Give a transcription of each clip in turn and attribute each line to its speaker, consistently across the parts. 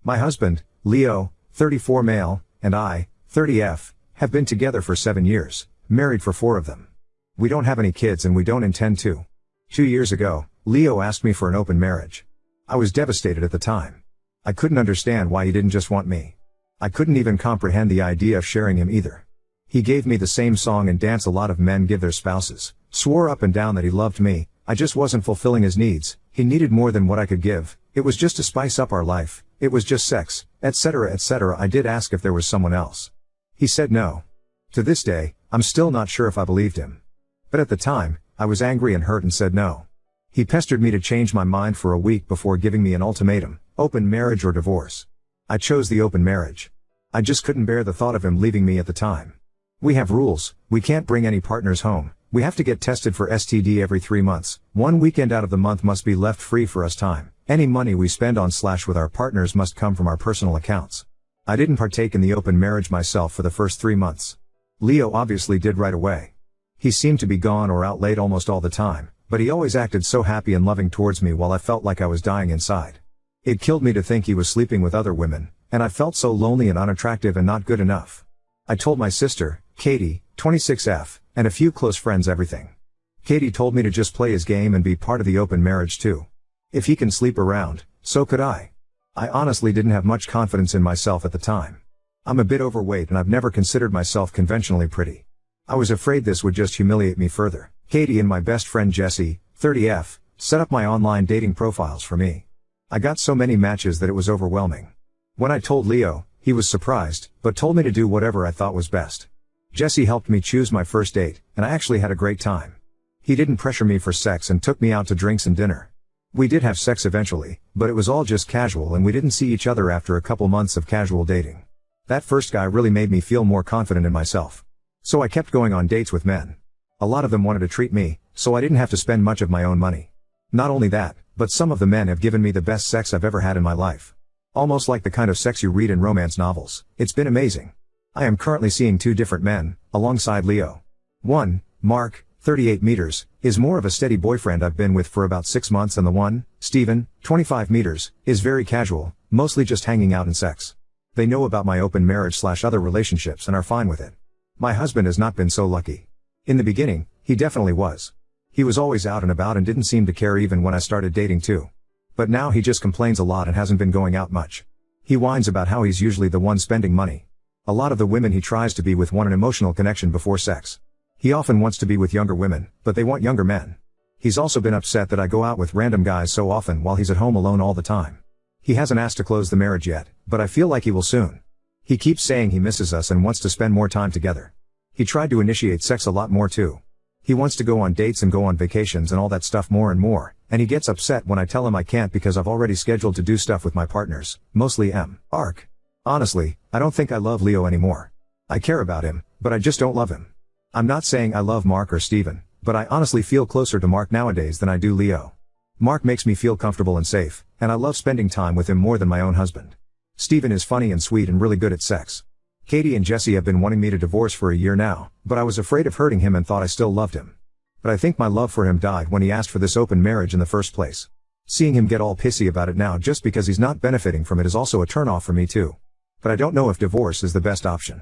Speaker 1: My husband, Leo, 34 male, and I, 30F, have been together for 7 years, married for 4 of them. We don't have any kids and we don't intend to. 2 years ago, Leo asked me for an open marriage. I was devastated at the time. I couldn't understand why he didn't just want me. I couldn't even comprehend the idea of sharing him either. He gave me the same song and dance a lot of men give their spouses, swore up and down that he loved me. I just wasn't fulfilling his needs. He needed more than what I could give. It was just to spice up our life. It was just sex, etc., etc. I did ask if there was someone else. He said no. To this day, I'm still not sure if I believed him. But at the time, I was angry and hurt and said no. He pestered me to change my mind for a week before giving me an ultimatum: open marriage or divorce. I chose the open marriage. I just couldn't bear the thought of him leaving me at the time. We have rules. We can't bring any partners home. We have to get tested for STD every 3 months. 1 weekend out of the month must be left free for us time. Any money we spend on / with our partners must come from our personal accounts. I didn't partake in the open marriage myself for the first 3 months. Leo obviously did right away. He seemed to be gone or out late almost all the time, but he always acted so happy and loving towards me while I felt like I was dying inside. It killed me to think he was sleeping with other women, and I felt so lonely and unattractive and not good enough. I told my sister, Katie, 26F, and a few close friends everything. Katie told me to just play his game and be part of the open marriage too. If he can sleep around, so could I. I honestly didn't have much confidence in myself at the time. I'm a bit overweight and I've never considered myself conventionally pretty. I was afraid this would just humiliate me further. Katie and my best friend Jessie, 30F, set up my online dating profiles for me. I got so many matches that it was overwhelming. When I told Leo, he was surprised, but told me to do whatever I thought was best. Jessie helped me choose my first date, and I actually had a great time. He didn't pressure me for sex and took me out to drinks and dinner. We did have sex eventually, but it was all just casual and we didn't see each other after a couple months of casual dating. That first guy really made me feel more confident in myself. So I kept going on dates with men. A lot of them wanted to treat me, so I didn't have to spend much of my own money. Not only that, but some of the men have given me the best sex I've ever had in my life. Almost like the kind of sex you read in romance novels. It's been amazing. I am currently seeing 2 different men, alongside Leo. One, Mark, 38 meters, is more of a steady boyfriend I've been with for about 6 months, and the one, Steven, 25 meters, is very casual, mostly just hanging out and sex. They know about my open marriage / other relationships and are fine with it. My husband has not been so lucky. In the beginning, he definitely was. He was always out and about and didn't seem to care even when I started dating too. But now he just complains a lot and hasn't been going out much. He whines about how he's usually the one spending money. A lot of the women he tries to be with want an emotional connection before sex. He often wants to be with younger women, but they want younger men. He's also been upset that I go out with random guys so often while he's at home alone all the time. He hasn't asked to close the marriage yet, but I feel like he will soon. He keeps saying he misses us and wants to spend more time together. He tried to initiate sex a lot more too. He wants to go on dates and go on vacations and all that stuff more and more, and he gets upset when I tell him I can't because I've already scheduled to do stuff with my partners, mostly Ark. Honestly, I don't think I love Leo anymore. I care about him, but I just don't love him. I'm not saying I love Mark or Steven, but I honestly feel closer to Mark nowadays than I do Leo. Mark makes me feel comfortable and safe, and I love spending time with him more than my own husband. Steven is funny and sweet and really good at sex. Katie and Jessie have been wanting me to divorce for a year now, but I was afraid of hurting him and thought I still loved him. But I think my love for him died when he asked for this open marriage in the first place. Seeing him get all pissy about it now just because he's not benefiting from it is also a turnoff for me too. But I don't know if divorce is the best option.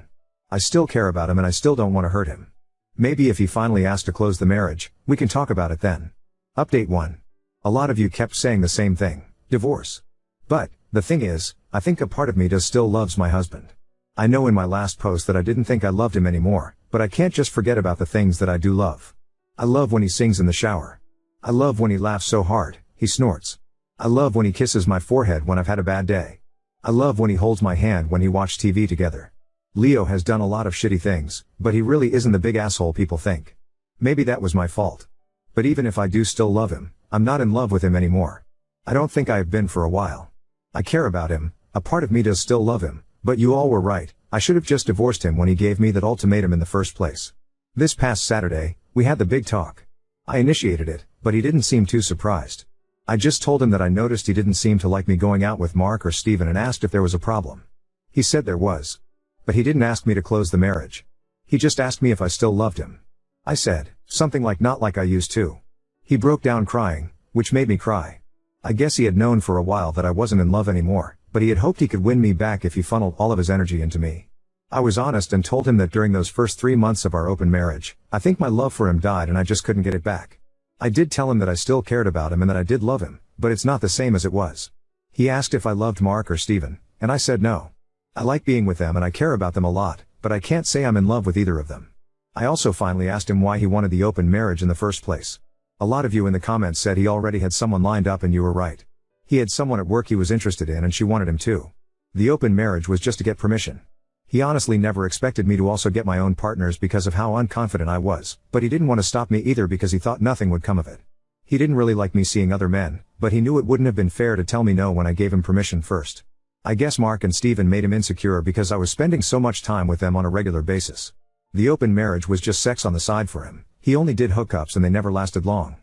Speaker 1: I still care about him and I still don't want to hurt him. Maybe if he finally asks to close the marriage, we can talk about it then. Update 1. A lot of you kept saying the same thing, divorce. But, the thing is, I think a part of me does still loves my husband. I know in my last post that I didn't think I loved him anymore, but I can't just forget about the things that I do love. I love when he sings in the shower. I love when he laughs so hard, he snorts. I love when he kisses my forehead when I've had a bad day. I love when he holds my hand when we watch TV together. Leo has done a lot of shitty things, but he really isn't the big asshole people think. Maybe that was my fault. But even if I do still love him, I'm not in love with him anymore. I don't think I have been for a while. I care about him, a part of me does still love him, but you all were right, I should have just divorced him when he gave me that ultimatum in the first place. This past Saturday, we had the big talk. I initiated it, but he didn't seem too surprised. I just told him that I noticed he didn't seem to like me going out with Mark or Steven and asked if there was a problem. He said there was. But he didn't ask me to close the marriage. He just asked me if I still loved him. I said, something like not like I used to. He broke down crying, which made me cry. I guess he had known for a while that I wasn't in love anymore, but he had hoped he could win me back if he funneled all of his energy into me. I was honest and told him that during those first 3 months of our open marriage, I think my love for him died and I just couldn't get it back. I did tell him that I still cared about him and that I did love him, but it's not the same as it was. He asked if I loved Mark or Steven, and I said no. I like being with them and I care about them a lot, but I can't say I'm in love with either of them. I also finally asked him why he wanted the open marriage in the first place. A lot of you in the comments said he already had someone lined up, and you were right. He had someone at work he was interested in and she wanted him too. The open marriage was just to get permission. He honestly never expected me to also get my own partners because of how unconfident I was, but he didn't want to stop me either because he thought nothing would come of it. He didn't really like me seeing other men, but he knew it wouldn't have been fair to tell me no when I gave him permission first. I guess Mark and Steven made him insecure because I was spending so much time with them on a regular basis. The open marriage was just sex on the side for him. He only did hookups and they never lasted long.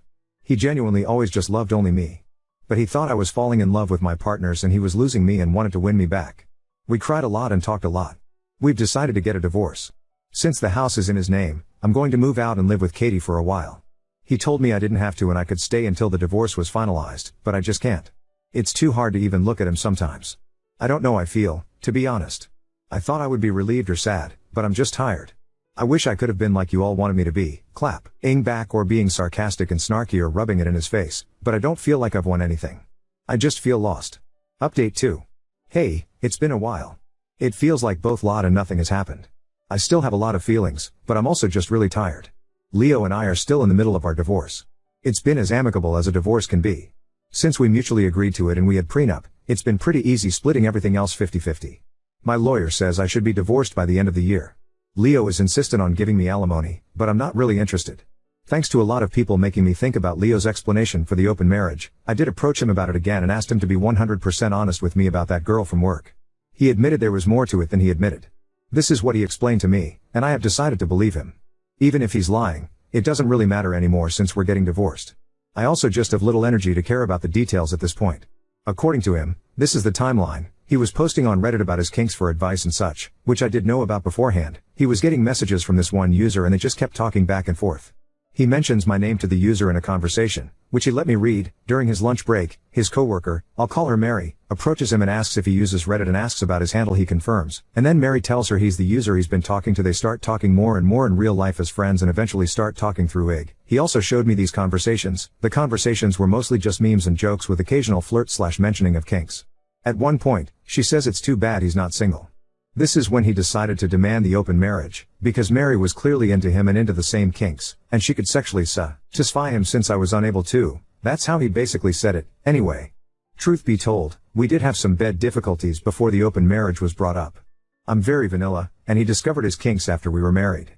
Speaker 1: He genuinely always just loved only me. But he thought I was falling in love with my partners and he was losing me and wanted to win me back. We cried a lot and talked a lot. We've decided to get a divorce. Since the house is in his name, I'm going to move out and live with Katie for a while. He told me I didn't have to and I could stay until the divorce was finalized, but I just can't. It's too hard to even look at him sometimes. I don't know how I feel, to be honest. I thought I would be relieved or sad, but I'm just tired. I wish I could have been like you all wanted me to be, clapping back or being sarcastic and snarky or rubbing it in his face, but I don't feel like I've won anything. I just feel lost. Update 2. Hey, it's been a while. It feels like both lot and nothing has happened. I still have a lot of feelings, but I'm also just really tired. Leo and I are still in the middle of our divorce. It's been as amicable as a divorce can be. Since we mutually agreed to it and we had prenup, it's been pretty easy splitting everything else 50-50. My lawyer says I should be divorced by the end of the year. Leo is insistent on giving me alimony, but I'm not really interested. Thanks to a lot of people making me think about Leo's explanation for the open marriage, I did approach him about it again and asked him to be 100% honest with me about that girl from work. He admitted there was more to it than he admitted. This is what he explained to me, and I have decided to believe him. Even if he's lying, it doesn't really matter anymore since we're getting divorced. I also just have little energy to care about the details at this point. According to him, this is the timeline. He was posting on Reddit about his kinks for advice and such, which I did know about beforehand. He was getting messages from this one user and they just kept talking back and forth. He mentions my name to the user in a conversation, which he let me read. During his lunch break, his coworker, I'll call her Mary, approaches him and asks if he uses Reddit and asks about his handle. He confirms, and then Mary tells her he's the user he's been talking to. They start talking more and more in real life as friends and eventually start talking through IG. He also showed me these conversations. The conversations were mostly just memes and jokes with occasional flirt/mentioning of kinks. At one point, she says it's too bad he's not single. This is when he decided to demand the open marriage, because Mary was clearly into him and into the same kinks, and she could sexually satisfy him since I was unable to. That's how he basically said it. Anyway, truth be told, we did have some bed difficulties before the open marriage was brought up. I'm very vanilla, and he discovered his kinks after we were married.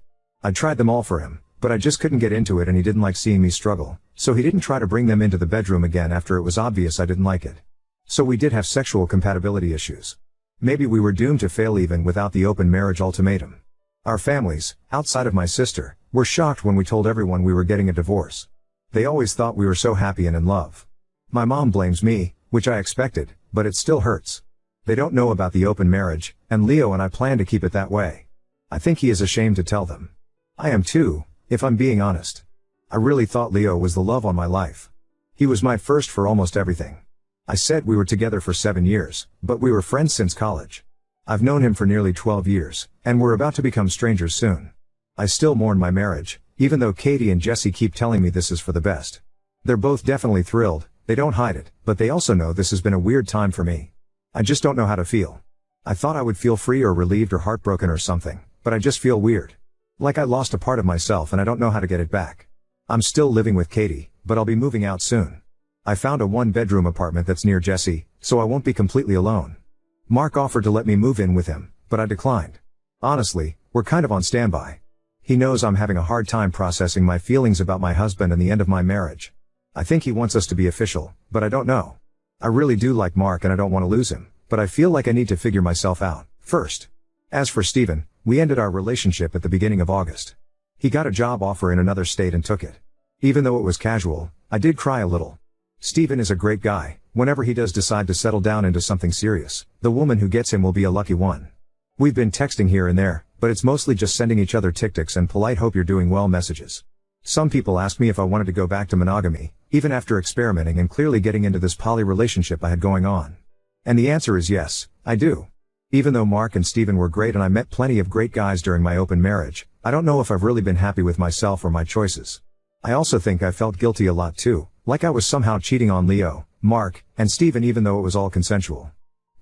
Speaker 1: I tried them all for him, but I just couldn't get into it and he didn't like seeing me struggle, so he didn't try to bring them into the bedroom again after it was obvious I didn't like it. So we did have sexual compatibility issues. Maybe we were doomed to fail even without the open marriage ultimatum. Our families, outside of my sister, were shocked when we told everyone we were getting a divorce. They always thought we were so happy and in love. My mom blames me, which I expected, but it still hurts. They don't know about the open marriage, and Leo and I plan to keep it that way. I think he is ashamed to tell them. I am too, if I'm being honest. I really thought Leo was the love of my life. He was my first for almost everything. I said we were together for 7 years, but we were friends since college. I've known him for nearly 12 years, and we're about to become strangers soon. I still mourn my marriage, even though Katie and Jesse keep telling me this is for the best. They're both definitely thrilled, they don't hide it, but they also know this has been a weird time for me. I just don't know how to feel. I thought I would feel free or relieved or heartbroken or something, but I just feel weird. Like I lost a part of myself and I don't know how to get it back. I'm still living with Katie, but I'll be moving out soon. I found a 1-bedroom apartment that's near Jesse, so I won't be completely alone. Mark offered to let me move in with him, but I declined. Honestly, we're kind of on standby. He knows I'm having a hard time processing my feelings about my husband and the end of my marriage. I think he wants us to be official, but I don't know. I really do like Mark and I don't want to lose him, but I feel like I need to figure myself out first. As for Steven, we ended our relationship at the beginning of August. He got a job offer in another state and took it. Even though it was casual, I did cry a little. Steven is a great guy. Whenever he does decide to settle down into something serious, the woman who gets him will be a lucky one. We've been texting here and there, but it's mostly just sending each other tic-tacs and polite hope you're doing well messages. Some people asked me if I wanted to go back to monogamy, even after experimenting and clearly getting into this poly relationship I had going on. And the answer is yes, I do. Even though Mark and Steven were great and I met plenty of great guys during my open marriage, I don't know if I've really been happy with myself or my choices. I also think I felt guilty a lot too, like I was somehow cheating on Leo, Mark, and Steven even though it was all consensual.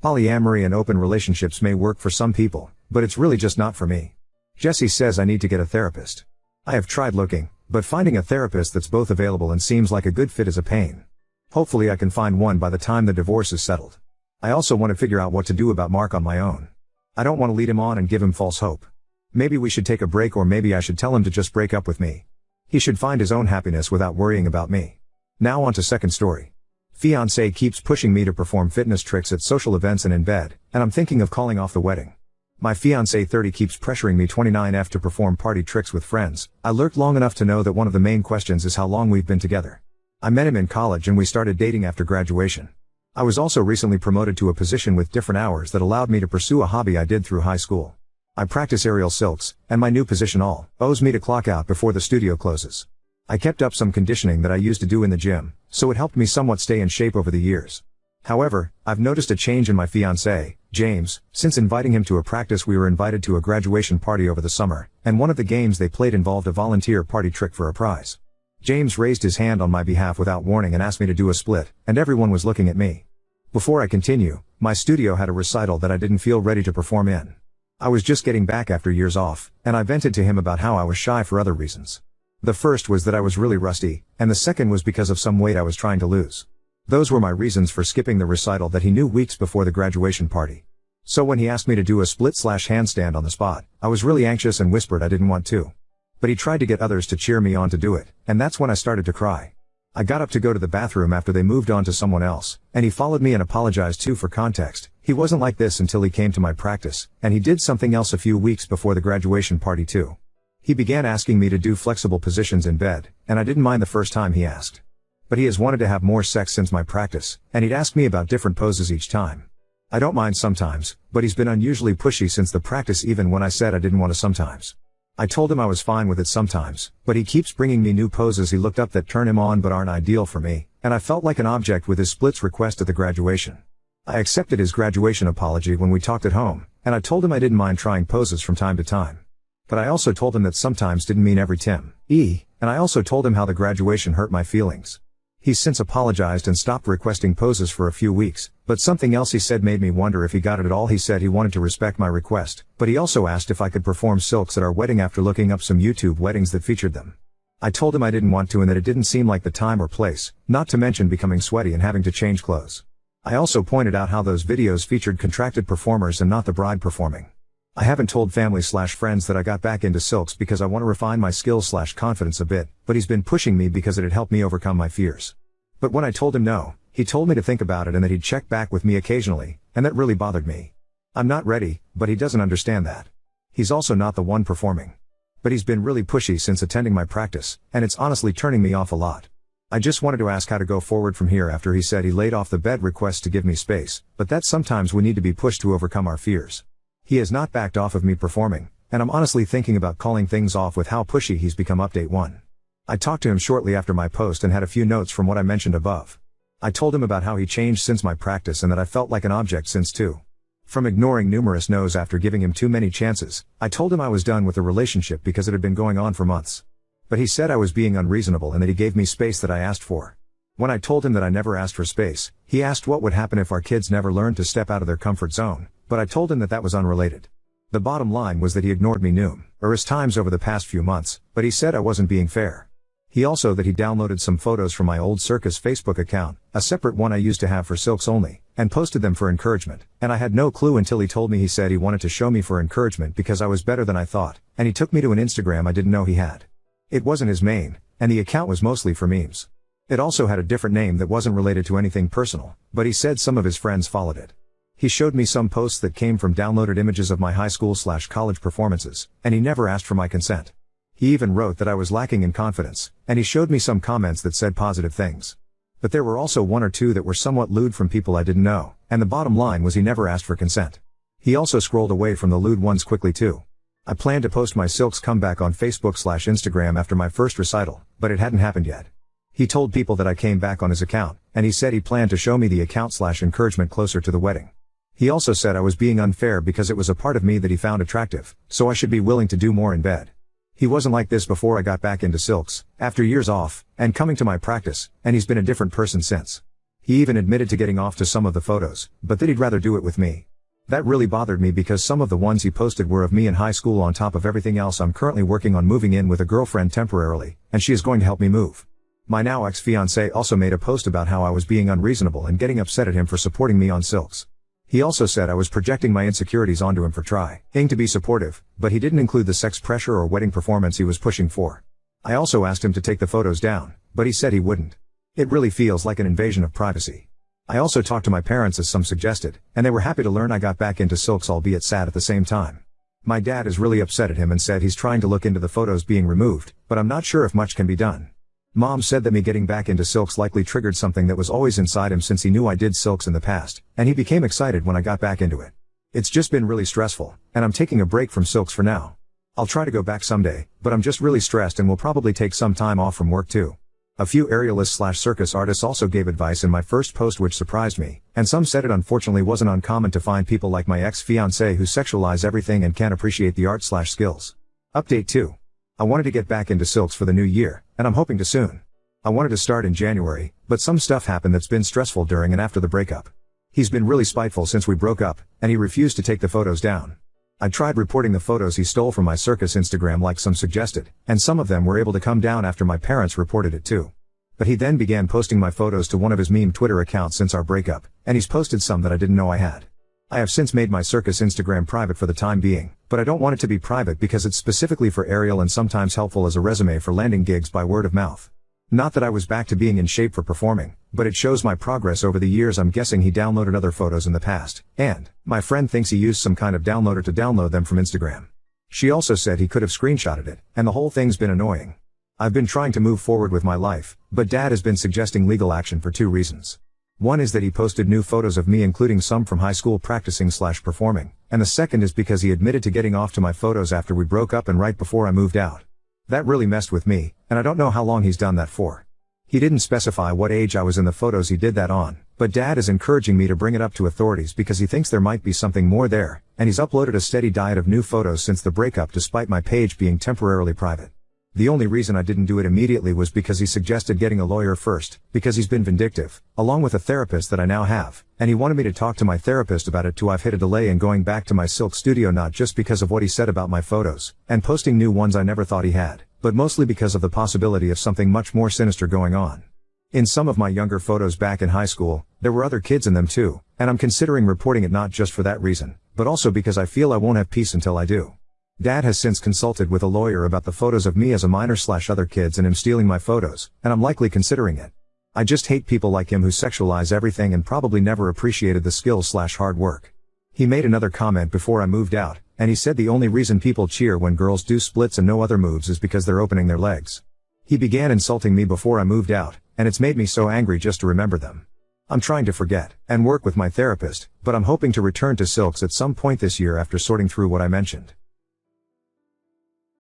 Speaker 1: Polyamory and open relationships may work for some people, but it's really just not for me. Jesse says I need to get a therapist. I have tried looking, but finding a therapist that's both available and seems like a good fit is a pain. Hopefully I can find one by the time the divorce is settled. I also want to figure out what to do about Mark on my own. I don't want to lead him on and give him false hope. Maybe we should take a break, or maybe I should tell him to just break up with me. He should find his own happiness without worrying about me. Now on to second story. Fiancé keeps pushing me to perform fitness tricks at social events and in bed, and I'm thinking of calling off the wedding. My fiancé 30 keeps pressuring me 29F to perform party tricks with friends. I lurked long enough to know that one of the main questions is how long we've been together. I met him in college and we started dating after graduation. I was also recently promoted to a position with different hours that allowed me to pursue a hobby I did through high school. I practice aerial silks, and my new position owes me to clock out before the studio closes. I kept up some conditioning that I used to do in the gym, so it helped me somewhat stay in shape over the years. However, I've noticed a change in my fiancé, James. Since inviting him to a practice, we were invited to a graduation party over the summer, and one of the games they played involved a volunteer party trick for a prize. James raised his hand on my behalf without warning and asked me to do a split, and everyone was looking at me. Before I continue, my studio had a recital that I didn't feel ready to perform in. I was just getting back after years off, and I vented to him about how I was shy for other reasons. The first was that I was really rusty, and the second was because of some weight I was trying to lose. Those were my reasons for skipping the recital that he knew weeks before the graduation party. So when he asked me to do a split/handstand on the spot, I was really anxious and whispered I didn't want to. But he tried to get others to cheer me on to do it, and that's when I started to cry. I got up to go to the bathroom after they moved on to someone else, and he followed me and apologized too. For context, he wasn't like this until he came to my practice, and he did something else a few weeks before the graduation party too. He began asking me to do flexible positions in bed, and I didn't mind the first time he asked. But he has wanted to have more sex since my practice, and he'd ask me about different poses each time. I don't mind sometimes, but he's been unusually pushy since the practice, even when I said I didn't want to sometimes. I told him I was fine with it sometimes, but he keeps bringing me new poses he looked up that turn him on but aren't ideal for me, and I felt like an object with his splits request at the graduation. I accepted his graduation apology when we talked at home, and I told him I didn't mind trying poses from time to time. But I also told him that sometimes didn't mean every time, and I also told him how the graduation hurt my feelings. He's since apologized and stopped requesting poses for a few weeks, but something else he said made me wonder if he got it at all. He said he wanted to respect my request, but he also asked if I could perform silks at our wedding after looking up some YouTube weddings that featured them. I told him I didn't want to and that it didn't seem like the time or place, not to mention becoming sweaty and having to change clothes. I also pointed out how those videos featured contracted performers and not the bride performing. I haven't told family/friends that I got back into silks because I want to refine my skills/confidence a bit, but he's been pushing me because it had helped me overcome my fears. But when I told him no, he told me to think about it and that he'd check back with me occasionally, and that really bothered me. I'm not ready, but he doesn't understand that. He's also not the one performing. But he's been really pushy since attending my practice, and it's honestly turning me off a lot. I just wanted to ask how to go forward from here after he said he laid off the bed request to give me space, but that sometimes we need to be pushed to overcome our fears. He has not backed off of me performing, and I'm honestly thinking about calling things off with how pushy he's become. Update 1. I talked to him shortly after my post and had a few notes from what I mentioned above. I told him about how he changed since my practice and that I felt like an object since too. From ignoring numerous no's after giving him too many chances, I told him I was done with the relationship because it had been going on for months. But he said I was being unreasonable and that he gave me space that I asked for. When I told him that I never asked for space, he asked what would happen if our kids never learned to step out of their comfort zone, but I told him that that was unrelated. The bottom line was that he ignored me numerous times over the past few months, but he said I wasn't being fair. He also that he downloaded some photos from my old Circus Facebook account, a separate one I used to have for silks only, and posted them for encouragement, and I had no clue until he told me he said he wanted to show me for encouragement because I was better than I thought, and he took me to an Instagram I didn't know he had. It wasn't his main, and the account was mostly for memes. It also had a different name that wasn't related to anything personal, but he said some of his friends followed it. He showed me some posts that came from downloaded images of my high school/college performances, and he never asked for my consent. He even wrote that I was lacking in confidence, and he showed me some comments that said positive things. But there were also one or two that were somewhat lewd from people I didn't know, and the bottom line was he never asked for consent. He also scrolled away from the lewd ones quickly too. I planned to post my silks comeback on Facebook/Instagram after my first recital, but it hadn't happened yet. He told people that I came back on his account, and he said he planned to show me the account/encouragement closer to the wedding. He also said I was being unfair because it was a part of me that he found attractive, so I should be willing to do more in bed. He wasn't like this before I got back into silks, after years off, and coming to my practice, and he's been a different person since. He even admitted to getting off to some of the photos, but that he'd rather do it with me. That really bothered me because some of the ones he posted were of me in high school on top of everything else. I'm currently working on moving in with a girlfriend temporarily, and she is going to help me move. My now ex-fiancé also made a post about how I was being unreasonable and getting upset at him for supporting me on silks. He also said I was projecting my insecurities onto him for trying to be supportive, but he didn't include the sex pressure or wedding performance he was pushing for. I also asked him to take the photos down, but he said he wouldn't. It really feels like an invasion of privacy. I also talked to my parents as some suggested, and they were happy to learn I got back into silks, albeit sad at the same time. My dad is really upset at him and said he's trying to look into the photos being removed, but I'm not sure if much can be done. Mom said that me getting back into silks likely triggered something that was always inside him since he knew I did silks in the past, and he became excited when I got back into it. It's just been really stressful, and I'm taking a break from silks for now. I'll try to go back someday, but I'm just really stressed and will probably take some time off from work too. A few aerialists/circus artists also gave advice in my first post which surprised me, and some said it unfortunately wasn't uncommon to find people like my ex-fiancé who sexualize everything and can't appreciate the art/skills. Update 2. I wanted to get back into silks for the new year, and I'm hoping to soon. I wanted to start in January, but some stuff happened that's been stressful during and after the breakup. He's been really spiteful since we broke up, and he refused to take the photos down. I tried reporting the photos he stole from my circus Instagram like some suggested, and some of them were able to come down after my parents reported it too. But he then began posting my photos to one of his meme Twitter accounts since our breakup, and he's posted some that I didn't know I had. I have since made my circus Instagram private for the time being, but I don't want it to be private because it's specifically for aerial and sometimes helpful as a resume for landing gigs by word of mouth. Not that I was back to being in shape for performing, but it shows my progress over the years. I'm guessing he downloaded other photos in the past, and my friend thinks he used some kind of downloader to download them from Instagram. She also said he could have screenshotted it, and the whole thing's been annoying. I've been trying to move forward with my life, but Dad has been suggesting legal action for 2 reasons. One is that he posted new photos of me including some from high school practicing/performing, and the second is because he admitted to getting off to my photos after we broke up and right before I moved out. That really messed with me, and I don't know how long he's done that for. He didn't specify what age I was in the photos he did that on, but Dad is encouraging me to bring it up to authorities because he thinks there might be something more there, and he's uploaded a steady diet of new photos since the breakup despite my page being temporarily private. The only reason I didn't do it immediately was because he suggested getting a lawyer first, because he's been vindictive, along with a therapist that I now have, and he wanted me to talk to my therapist about it too. I've hit a delay in going back to my silk studio not just because of what he said about my photos, and posting new ones I never thought he had, but mostly because of the possibility of something much more sinister going on. In some of my younger photos back in high school, there were other kids in them too, and I'm considering reporting it not just for that reason, but also because I feel I won't have peace until I do. Dad has since consulted with a lawyer about the photos of me as a minor/other kids and him stealing my photos, and I'm likely considering it. I just hate people like him who sexualize everything and probably never appreciated the skills/hard work. He made another comment before I moved out, and he said the only reason people cheer when girls do splits and no other moves is because they're opening their legs. He began insulting me before I moved out, and it's made me so angry just to remember them. I'm trying to forget, and work with my therapist, but I'm hoping to return to silks at some point this year after sorting through what I mentioned.